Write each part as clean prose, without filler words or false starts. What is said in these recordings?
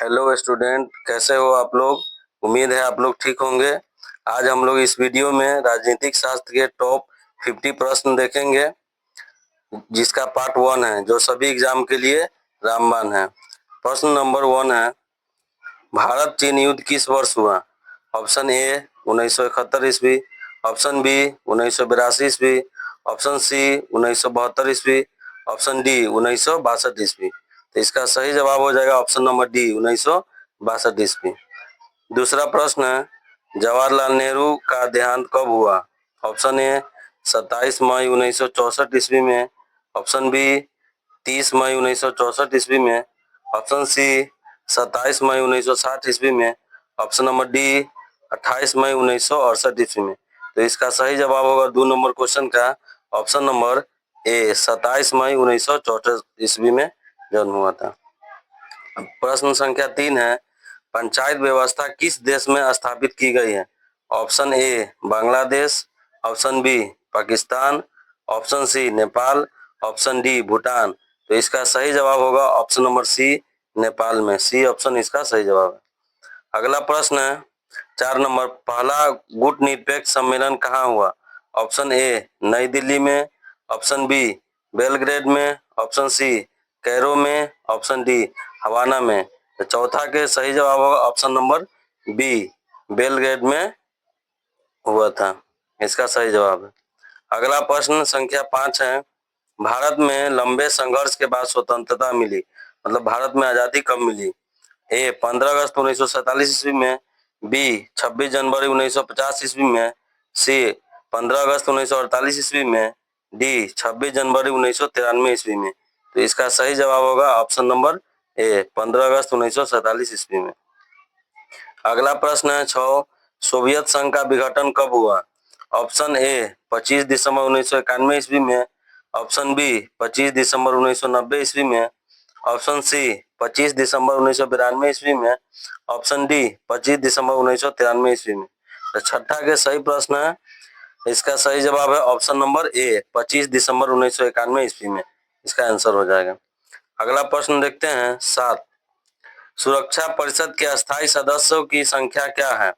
Hello student, कैसे हो आप लोग। उम्मीद है आप लोग ठीक होंगे। आज हम लोग इस वीडियो में राजनीतिक शास्त्र के टॉप 50 प्रश्न देखेंगे, जिसका पार्ट 1 है, जो सभी एग्जाम के लिए रामबाण है। प्रश्न नंबर 1 है, भारत चीन युद्ध किस वर्ष हुआ। ऑप्शन ए 1971 ईस्वी, ऑप्शन बी 1982 ईस्वी, ऑप्शन सी 1972 ईस्वी, ऑप्शन डी 1962 ईस्वी। तो इसका सही जवाब हो जाएगा ऑप्शन नंबर डी 1962 ईस्वी। दूसरा प्रश्न है, जवाहरलाल नेहरू का देहांत कब हुआ। ऑप्शन ए 27 मई 1964 ईस्वी में, ऑप्शन बी 30 मई 1964 ईस्वी में, ऑप्शन सी 27 मई 1960 ईस्वी में, ऑप्शन नंबर डी 28 मई 1968 ईस्वी में। तो इसका सही जवाब होगा 2 नंबर क्वेश्चन का ऑप्शन नंबर ए 27 मई 1964 ईस्वी में जन्म हुआ था। प्रश्न संख्या 3 है, पंचायत व्यवस्था किस देश में स्थापित की गई है। Option A Bangladesh, option B Pakistan, option C Nepal, option D Bhutan. तो इसका सही जवाब होगा ऑप्शन नंबर सी नेपाल में। सी ऑप्शन इसका सही जवाब है। अगला प्रश्न है 4 नंबर, पहला गुट निरपेक्ष सम्मेलन कहाँ हुआ। ऑप्शन ए नई दिल्ली में, ऑप्शन बी बेलग्रेड में, ऑप्शन सी कैरो में, ऑप्शन डी हवाना में। तो चौथा के सही जवाब होगा ऑप्शन नंबर बी बेलग्रेड में हुआ था, इसका सही जवाब है। अगला प्रश्न संख्या 5 है, भारत में लंबे संघर्ष के बाद स्वतंत्रता मिली, मतलब भारत में आजादी कब मिली। ए 15 अगस्त 1947 ईस्वी में, बी 26 जनवरी 1950 ईस्वी में, सी 15 अगस्त 1948 ईस्वी में, डी 26 जनवरी 1993 ईस्वी में। तो इसका सही जवाब होगा ऑप्शन नंबर ए 15 अगस्त 1947 ईस्वी में। अगला प्रश्न है 6, सोवियत संघ का विघटन कब हुआ। ऑप्शन ए 25 दिसंबर 1991 ईस्वी में, ऑप्शन बी 25 दिसंबर 1990 ईस्वी में, ऑप्शन सी 25 दिसंबर 1992 ईस्वी में, ऑप्शन डी 25 दिसंबर 1993 ईस्वी में। तो छठा के सही प्रश्न है, इसका सही जवाब है ऑप्शन नंबर ए 25 दिसंबर 1991 ईस्वी में, इसका आंसर हो जाएगा। अगला प्रश्न देखते हैं 7, सुरक्षा परिषद के अस्थायी सदस्यों की संख्या क्या है।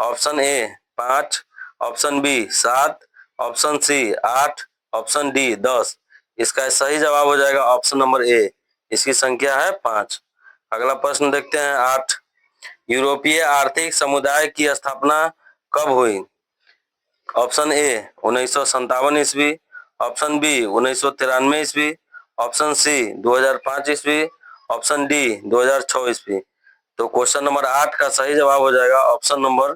Option A 5, option B 7, option C 8, option D 10। इसका सही जवाब हो जाएगा ऑप्शन नंबर ए, इसकी संख्या है 5। अगला प्रश्न देखते हैं 8, यूरोपीय आर्थिक समुदाय की स्थापना कब हुई। ऑप्शन ए 1957 ईस्वी, ऑप्शन बी 1993 ईस्वी, ऑप्शन सी 2005 ईस्वी, ऑप्शन डी 2006 ईस्वी। तो क्वेश्चन नंबर 8 का सही जवाब हो जाएगा ऑप्शन नंबर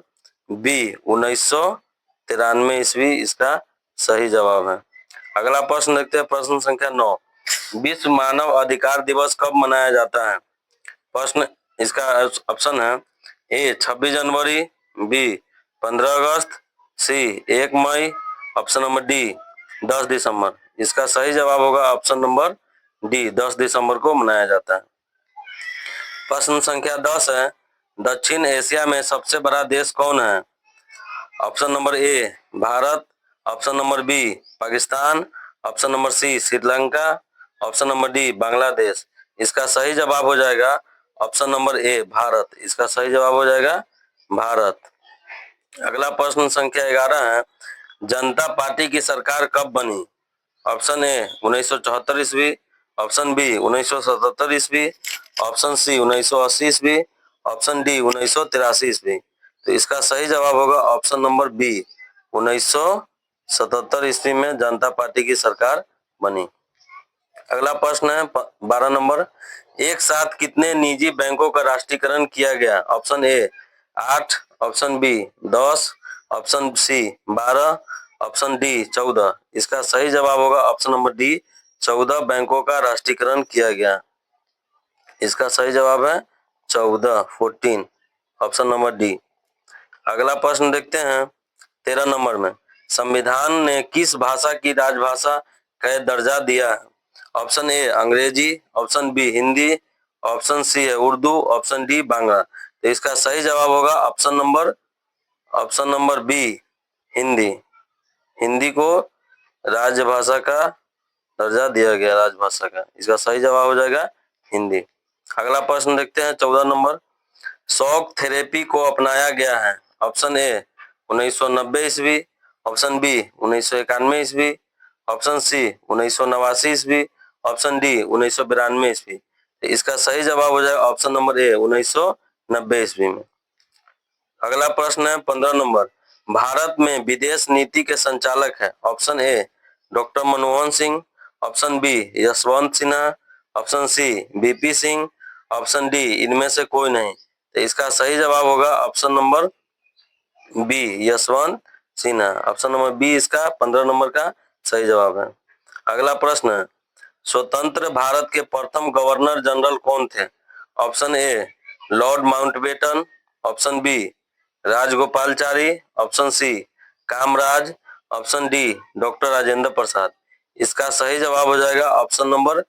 बी 1993 ईस्वी, इसका सही जवाब है। अगला प्रश्न देखते हैं प्रश्न संख्या 9, विश्व मानव अधिकार दिवस कब मनाया जाता है। प्रश्न इसका ऑप्शन है ए 26 जनवरी, बी 15 अगस्त, सी 1 मई, ऑप्शन नंबर डी 10 दिसंबर। इसका सही जवाब होगा ऑप्शन नंबर डी 10 दिसंबर को मनाया जाता है। प्रश्न संख्या 10 है, दक्षिण एशिया में सबसे बड़ा देश कौन है। Option number A Bharat, option number B Pakistan, option number C Sri Lanka, option number D Bangladesh. इसका सही जवाब हो जाएगा ऑप्शन नंबर ए भारत, इसका सही जवाब हो जाएगा भारत। अगला प्रश्न संख्या 11 है, जनता पार्टी की सरकार कब बनी। ऑप्शन ए 1974 ईस्वी, ऑप्शन बी 1977 ईस्वी, ऑप्शन सी 1980 ईस्वी, ऑप्शन डी 1983 ईस्वी। तो इसका सही जवाब होगा ऑप्शन नंबर बी 1977 ईस्वी में जनता पार्टी की सरकार बनी। अगला प्रश्न है 12 नंबर, एक साथ कितने निजी बैंकों का राष्ट्रीयकरण किया गया। Option A 8, option B 10, option C 12, option D 14। इसका सही जवाब होगा ऑप्शन नंबर डी 14 बैंकों का राष्ट्रीयकरण किया गया, इसका सही जवाब है 14, ऑप्शन नंबर डी। अगला प्रश्न देखते हैं 13 नंबर में, संविधान ने किस भाषा की राजभाषा का दर्जा दिया है। Option A Angrezi, option B Hindi, option C है उर्दू, ऑप्शन डी बांग्ला। तो इसका सही जवाब होगा option number B Hindi. Hindi को राजभाषा का दर्जा दिया गया, राजभाषा का, इसका सही जवाब हो जाएगा हिंदी। अगला प्रश्न देखते हैं 14 नंबर। शॉक थेरेपी को अपनाया गया है। ऑप्शन ए 1990 ईस्वी, ऑप्शन बी 1991 ईस्वी, ऑप्शन सी 1989 ईस्वी, ऑप्शन डी 1992 ईस्वी। इसका सही जवाब हो जाएगा ऑप्शन नंबर ए 1990 ईस्वी में। अगला प्रश्न है 15 नंबर। भारत में विदेश नीति के संचालक है। Option A doctor Manmohan Singh, option B Yashwant Sinha, option C BP Singh, option D इनमें से कोई नहीं। तो इसका सही जवाब होगा option number B Yashwant Sinha. Option number B इसका 15 नंबर का सही जवाब है। अगला प्रश्न है स्वतंत्र भारत के प्रथम गवर्नर जनरल कौन थे। Option A Lord Mountbatten, option B Rajagopalachari, option C Kamaraj, option D doctor Rajendra Prasad. इसका सही जवाब हो जाएगा option number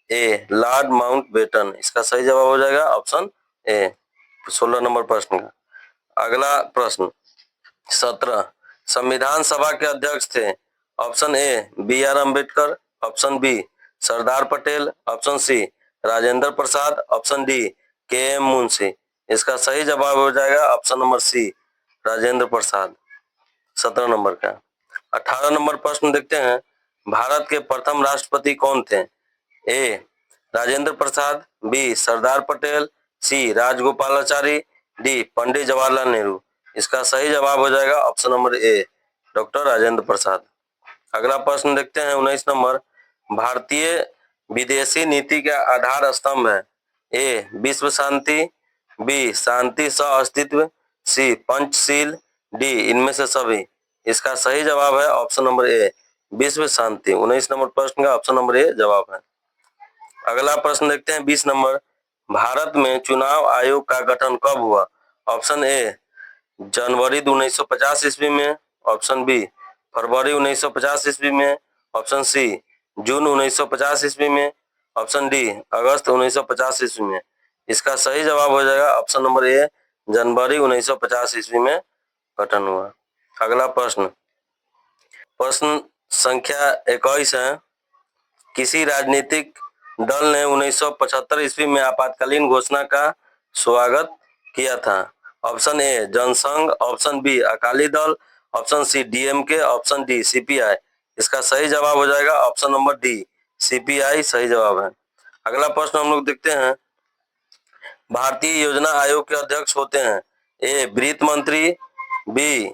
A Lord Mountbatten. इसका सही जवाब हो जाएगा ऑप्शन ए 16 नंबर प्रश्न का। अगला प्रश्न 17 संविधान सभा के अध्यक्ष थे। Option A B R Ambedkar, option B Sardar Patel, option C Rajendra Prasad, option D K M Munshi. इसका सही जवाब हो जाएगा option number C Rajendra Prasad 17 number का। 18 नंबर प्रश्न देखते हैं। भारत के प्रथम राष्ट्रपति कौन थे। A Rajendra Prasad, B Sardar Patel, C Rajagopalachari, D Pandit Jawaharlal Nehru. इसका सही जवाब हो जाएगा option number A doctor Rajendra Prasad. अगला प्रश्न देखते हैं 19 नंबर। भारतीय विदेशी नीति का आधार स्तंभ है। ए विश्व शांति, बी शांति सह अस्तित्व, सी पंचशील, डी इनमें से सभी। इसका सही जवाब है ऑप्शन नंबर ए विश्व शांति। 19 नंबर प्रश्न का ऑप्शन नंबर ए जवाब है। अगला प्रश्न देखते हैं 20 नंबर। भारत में चुनाव आयोग का गठन कब हुआ। ऑप्शन ए जनवरी 1950 ईस्वी में, ऑप्शन बी फरवरी 1950 ईस्वी में, ऑप्शन सी जून 1950 ईस्वी में, ऑप्शन डी अगस्त 1950 ईस्वी में। इसका सही जवाब हो जाएगा ऑप्शन नंबर ए जनवरी 1950 ईस्वी में गठन हुआ। अगला प्रश्न प्रश्न संख्या 21 है। किसी राजनीतिक दल ने 1975 ईस्वी में आपातकालीन घोषणा का स्वागत किया था। Option A Jana Sangh, option B Akali Dal, option C DMK, option D CPI. इसका सही जवाब हो जाएगा ऑप्शन नंबर डी सीपीआई सही जवाब है। अगला प्रश्न हम लोग देखते हैं। भारतीय योजना आयोग के अध्यक्ष होते हैं। ए वित्त मंत्री, बी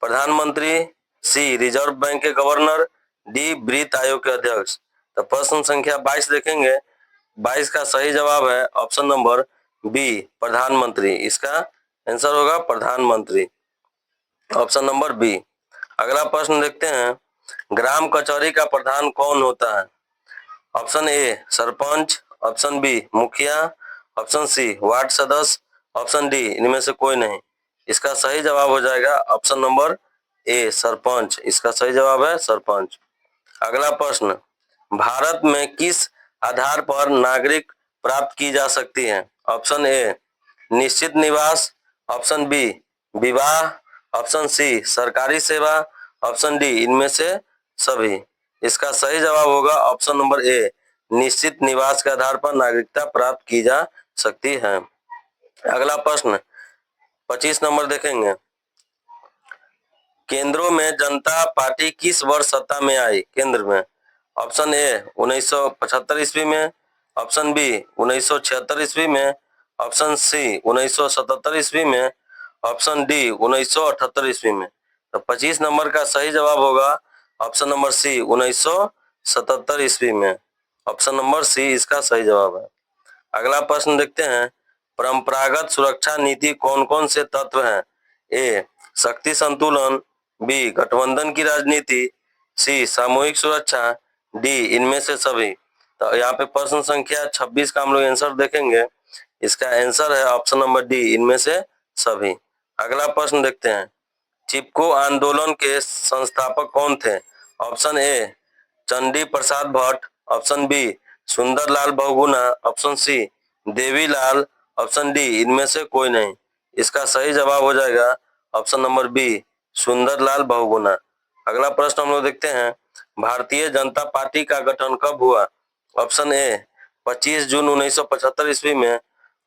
प्रधानमंत्री, सी रिजर्व बैंक के गवर्नर, डी वित्त आयोग के अध्यक्ष। तो प्रश्न संख्या 22 देखेंगे। 22 का सही जवाब है ऑप्शन नंबर बी प्रधानमंत्री। इसका आंसर होगा प्रधानमंत्री ऑप्शन नंबर बी। अगला प्रश्न देखते हैं। ग्राम कचहरी का प्रधान कौन होता है। Option A sarpanch, option B mukhiya, option C ward सदस्य, ऑप्शन डी इनमें से कोई नहीं। इसका सही जवाब हो जाएगा ऑप्शन नंबर ए सरपंच। इसका सही जवाब है सरपंच। अगला प्रश्न भारत में किस आधार पर नागरिक प्राप्त की जा सकती है। ऑप्शन ए निश्चित निवास, ऑप्शन बी विवाह, ऑप्शन सी सरकारी सेवा, ऑप्शन डी इनमें से सभी। इसका सही जवाब होगा ऑप्शन नंबर ए निश्चित निवास के आधार पर नागरिकता प्राप्त की जा सकती है। अगला प्रश्न 25 नंबर देखेंगे। केंद्रों में जनता पार्टी किस वर्ष सत्ता में आई। केंद्र में ऑप्शन ए 1975 ईस्वी में, ऑप्शन बी 1976 ईस्वी में, ऑप्शन सी 1977 ईस्वी में, ऑप्शन डी 1978 ईस्वी में। तो 25 नंबर का सही जवाब होगा ऑप्शन नंबर सी 1977 ईस्वी में। ऑप्शन नंबर सी इसका सही जवाब है। अगला प्रश्न देखते हैं। परंपरागत सुरक्षा नीति कौन कौन से तत्व हैं। ए शक्ति संतुलन, बी गठबंधन की राजनीति, सी सामूहिक सुरक्षा, डी इनमें से सभी। तो यहाँ पे प्रश्न संख्या 26 का हम लोग आंसर देखेंगे। इसका आंसर है ऑप्शन नंबर डी इनमें से सभी। अगला प्रश्न देखते हैं। चिपको आंदोलन के संस्थापक कौन थे। Option A Chandi Prasad Bhatt, option B Sundarlal Bahuguna, option C Devilal, option D इनमें से कोई नहीं। इसका सही जवाब हो जाएगा option number B Sundarlal Bahuguna. अगला प्रश्न हम लोग देखते हैं। भारतीय जनता पार्टी का गठन कब हुआ। ऑप्शन ए 25 जून 1975 ईस्वी में,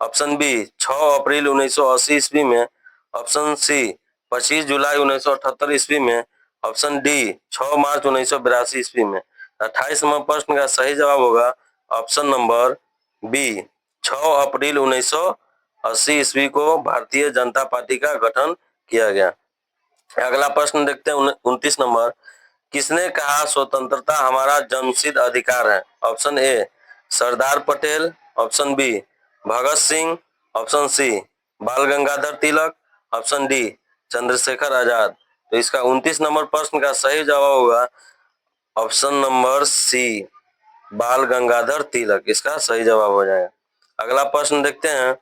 ऑप्शन बी 6 अप्रैल 1980 ईस्वी में, ऑप्शन सी 25 जुलाई 1978 ईस्वी में, ऑप्शन डी 6 मार्च 1982 ईस्वी में। 28 नंबर प्रश्न का सही जवाब होगा ऑप्शन नंबर बी 6 अप्रैल 1980 ईस्वी को भारतीय जनता पार्टी का गठन किया गया। अगला प्रश्न देखते हैं 29 नंबर। किसने कहा स्वतंत्रता हमारा जन्मसिद्ध अधिकार है? Option A Sardar Patel, option B Bhagat Singh, option C Bal Gangadhar Tilak, option D Chandrashekhar Azad. तो इसका 29 नंबर प्रश्न का सही जवाब होगा ऑप्शन नंबर सी बाल गंगाधर तिलक, इसका सही जवाब हो जाएगा। अगला प्रश्न देखते हैं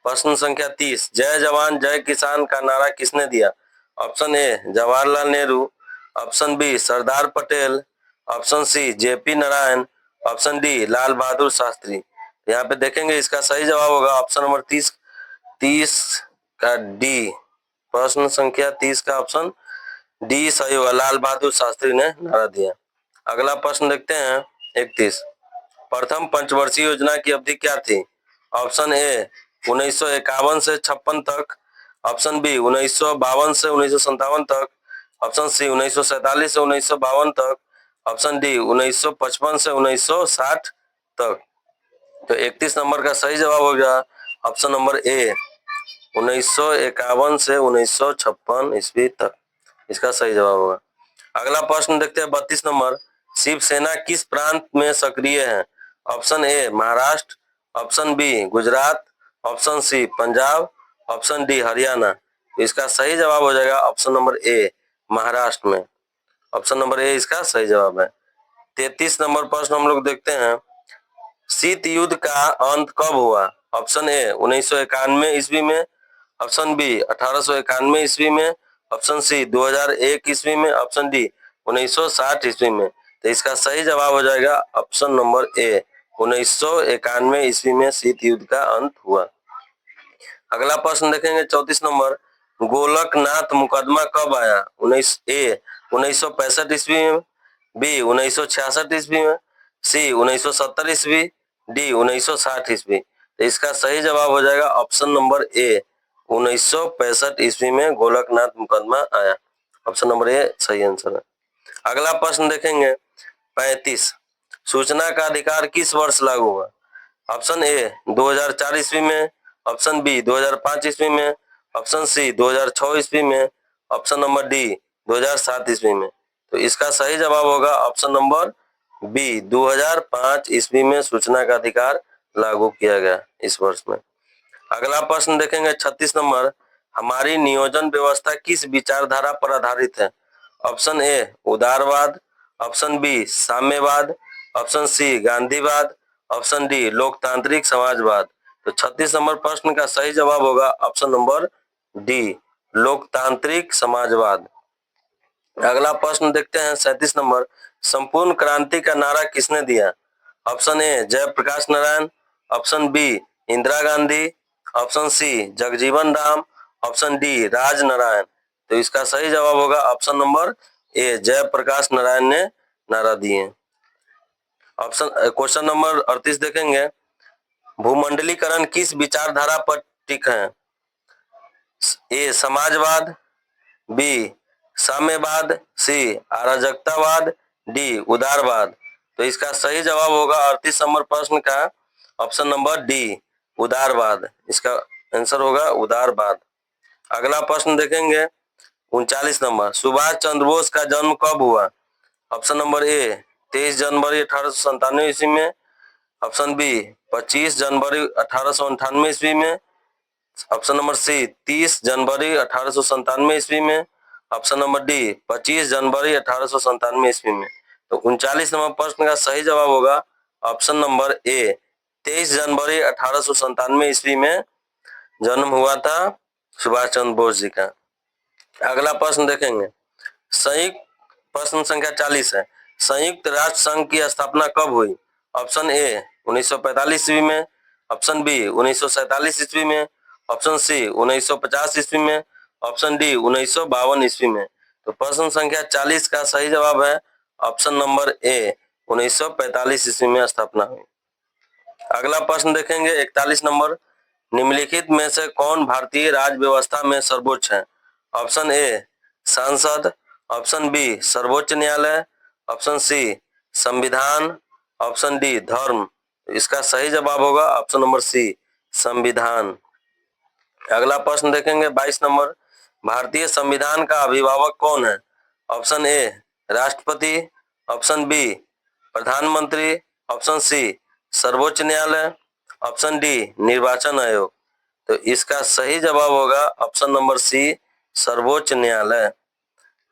प्रश्न संख्या 30। जय जवान जय किसान का नारा किसने दिया? Option A Jawaharlal Nehru, option B Sardar Patel, option C JP Narayan, option D Lal Bahadur Shastri. यहाँ पे देखेंगे इसका सही जवाब होगा ऑप्शन नंबर 30 का डी। प्रश्न संख्या 30 का ऑप्शन डी सही होगा, लाल बहादुर शास्त्री ने नारा दिया। अगला प्रश्न देखते हैं 31। प्रथम पंचवर्षीय योजना की अवधि क्या थी? ऑप्शन ए 1951 से 56 तक, ऑप्शन बी 1952 से 1957 तक, ऑप्शन सी 1947 से 1952 तक, ऑप्शन डी 1955 से 1960 तक। तो 31 नंबर का सही जवाब हो गया ऑप्शन नंबर ए 1951 से 1956 ईस्वी तक, इसका सही जवाब होगा। अगला प्रश्न देखते हैं 32 नंबर। शिवसेना किस प्रांत में सक्रिय है? Option A Maharashtra, option B Gujarat, option C Punjab, option D Haryana. तो इसका सही जवाब हो जाएगा ऑप्शन नंबर ए महाराष्ट्र में। ऑप्शन नंबर ए इसका सही जवाब है। 33 नंबर प्रश्न हम लोग देखते हैं। शीत युद्ध का अंत कब हुआ? ऑप्शन ए 1991 ईस्वी में, ऑप्शन बी 1891 ईस्वी में, ऑप्शन सी 2001 ईस्वी में, ऑप्शन डी 1960 ईस्वी में। तो इसका सही जवाब हो जाएगा ऑप्शन नंबर ए 1991 ईस्वी में शीत युद्ध का अंत हुआ। अगला प्रश्न देखेंगे 34 नंबर। गोलकनाथ मुकदमा कब आया? 1965 ईस्वी में, बी 1966 ईस्वी में, सी 1970 ईस्वी, डी 1960 ईस्वी। तो इसका सही जवाब हो जाएगा ऑप्शन नंबर ए 1965 ईस्वी में गोलकनाथ मुकदमा आया। ऑप्शन नंबर ए सही आंसर है। अगला प्रश्न देखेंगे 35। सूचना का अधिकार किस वर्ष लागू हुआ? ऑप्शन ए 2004 ईस्वी में, ऑप्शन बी 2005 ईस्वी में, ऑप्शन सी 2006 ईस्वी में, ऑप्शन नंबर डी 2007 ईस्वी में। तो इसका सही जवाब होगा ऑप्शन नंबर बी 2005 ईस्वी में सूचना का अधिकार लागू किया गया इस वर्ष में। अगला प्रश्न देखेंगे 36 नंबर। हमारी नियोजन व्यवस्था किस विचारधारा पर आधारित है? ऑप्शन ए उदारवाद, ऑप्शन बी साम्यवाद, ऑप्शन सी गांधीवाद, ऑप्शन डी लोकतांत्रिक समाजवाद। तो 36 नंबर प्रश्न का सही जवाब होगा ऑप्शन नंबर डी लोकतांत्रिक समाजवाद। अगला प्रश्न देखते हैं 37 नंबर। संपूर्ण क्रांति का नारा किसने दिया? Option A Jayaprakash Narayan, option B Indira Gandhi, option C Jagjivan Ram, option D Raj Narain. तो इसका सही जवाब होगा option number A Jayaprakash Narayan ने नारा दिए। ऑप्शन क्वेश्चन नंबर 38 देखेंगे। भूमंडलीकरण किस विचारधारा पर टिका है? ए समाजवाद, बी साम्यवाद, सी अराजकतावाद, डी उदारवाद। तो इसका सही जवाब होगा 38 नंबर प्रश्न का ऑप्शन नंबर डी उदारवाद, इसका आंसर होगा उदारवाद। अगला प्रश्न देखेंगे 39 नंबर। सुभाष चंद्र बोस का जन्म कब हुआ? ऑप्शन नंबर ए 23 जनवरी 1897 ईस्वी में, ऑप्शन बी 25 जनवरी 1898 ईस्वी में, ऑप्शन नंबर सी 30 जनवरी 1897 ईस्वी में, ऑप्शन नंबर डी 25 जनवरी 1897 ईस्वी में। तो 39 नंबर प्रश्न का सही जवाब होगा ऑप्शन नंबर ए 23 जनवरी 1897 ईस्वी में जन्म हुआ था सुभाष चंद्र बोस जी का। अगला प्रश्न देखेंगे संयुक्त प्रश्न संख्या 40 है। संयुक्त राष्ट्र संघ की स्थापना कब हुई? ऑप्शन ए 1945 ईस्वी में, ऑप्शन बी 1947 ईस्वी में, ऑप्शन सी 1950 ईस्वी में, ऑप्शन डी 1952 ईस्वी में। तो प्रश्न संख्या 40 का सही जवाब है ऑप्शन नंबर ए 1945 ईस्वी में स्थापना हुई। अगला प्रश्न देखेंगे 41 नंबर, निम्नलिखित में से कौन भारतीय राज्य व्यवस्था में सर्वोच्च है? ऑप्शन ए संसद, ऑप्शन बी सर्वोच्च न्यायालय, ऑप्शन सी संविधान, ऑप्शन डी धर्म। इसका सही जवाब होगा ऑप्शन नंबर सी संविधान। अगला प्रश्न देखेंगे 22 नंबर, भारतीय संविधान का अभिभावक कौन है? ऑप्शन ए राष्ट्रपति, ऑप्शन बी प्रधानमंत्री, ऑप्शन सी सर्वोच्च न्यायालय, ऑप्शन डी निर्वाचन आयोग। तो इसका सही जवाब होगा ऑप्शन नंबर सी सर्वोच्च न्यायालय।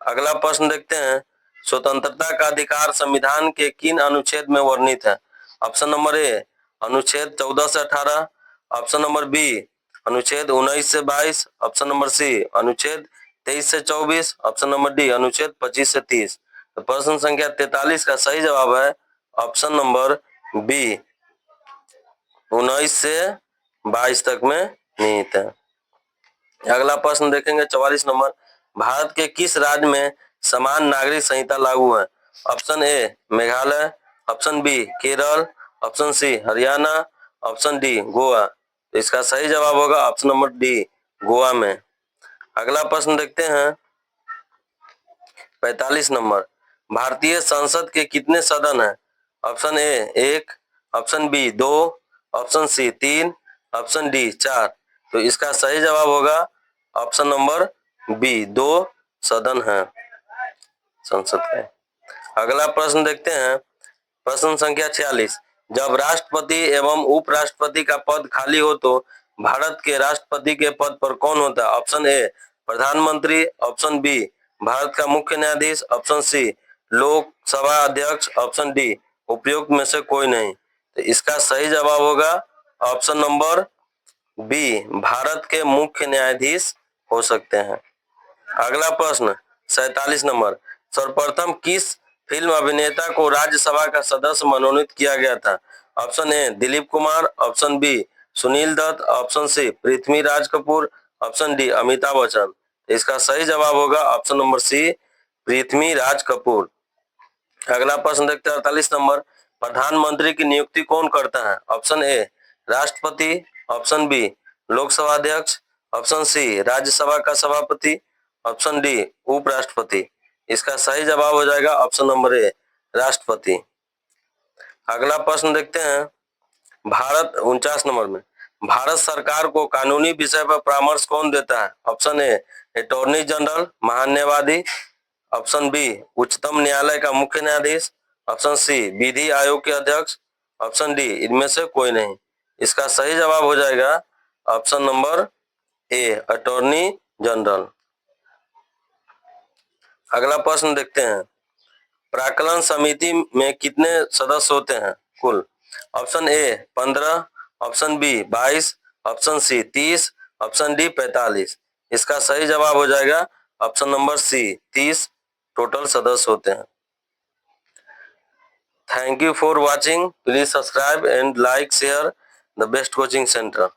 अगला प्रश्न देखते हैं, स्वतंत्रता का अधिकार संविधान के किन अनुच्छेद में वर्णित है? ऑप्शन नंबर ए अनुच्छेद 14 से 18, ऑप्शन नंबर बी अनुच्छेद 19 से 22, ऑप्शन नंबर सी अनुच्छेद 23 से 24, ऑप्शन नंबर डी अनुच्छेद 25 से 30। तो प्रश्न संख्या 43 का सही जवाब है ऑप्शन नंबर बी 19 से 22 तक में निहित है। अगला प्रश्न देखेंगे 44 नंबर, भारत के किस राज्य में समान नागरिक संहिता लागू है? Option A Meghalaya, option B Kerala, option C Haryana, option D Goa. तो इसका सही जवाब होगा ऑप्शन नंबर डी गोवा में। अगला प्रश्न देखते हैं 45 नंबर, भारतीय संसद के कितने सदन हैं? Option A 1, option B 2, option C 3, option D 4। तो इसका सही जवाब होगा ऑप्शन नंबर बी 2 सदन है संसद के। अगला प्रश्न देखते हैं प्रश्न संख्या 46, जब राष्ट्रपति एवं उपराष्ट्रपति का पद खाली हो तो भारत के राष्ट्रपति के पद पर कौन होता है? ऑप्शन ए प्रधानमंत्री, ऑप्शन बी भारत का मुख्य न्यायाधीश, ऑप्शन सी लोकसभा अध्यक्ष, ऑप्शन डी उपयुक्त में से कोई नहीं। तो इसका सही जवाब होगा ऑप्शन नंबर बी भारत के मुख्य न्यायाधीश हो सकते हैं। अगला प्रश्न 47 नंबर, सर्वप्रथम किस फिल्म अभिनेता को राज्यसभा का सदस्य मनोनीत किया गया था? Option A Dilip Kumar, option B Sunil Dutt, option C Prithviraj Kapoor, option D Amitabh Bachchan. इसका सही जवाब होगा option number C Prithviraj Kapoor. अगला प्रश्न देखते हैं 48 नंबर, प्रधानमंत्री की नियुक्ति कौन करता है? ऑप्शन ए राष्ट्रपति, ऑप्शन बी लोकसभा अध्यक्ष, ऑप्शन सी राज्यसभा का सभापति, ऑप्शन डी उपराष्ट्रपति। इसका सही जवाब हो जाएगा ऑप्शन नंबर ए राष्ट्रपति। अगला प्रश्न देखते हैं भारत 49 नंबर में, भारत सरकार को कानूनी विषय पर परामर्श कौन देता है? ऑप्शन ए अटॉर्नी जनरल महान्यायवादी, ऑप्शन बी उच्चतम न्यायालय का मुख्य न्यायाधीश, ऑप्शन सी विधि आयोग के अध्यक्ष, ऑप्शन डी इनमें से कोई नहीं। इसका सही जवाब हो जाएगा ऑप्शन नंबर ए अटॉर्नी जनरल। अगला प्रश्न देखते हैं, प्राक्कलन समिति में कितने सदस्य होते हैं कुल? Option A 15, option B 22, option C 30, option D 45। इसका सही जवाब हो जाएगा ऑप्शन नंबर सी 30 टोटल सदस्य होते हैं। Thank you for watching, please subscribe and like share the best coaching centre.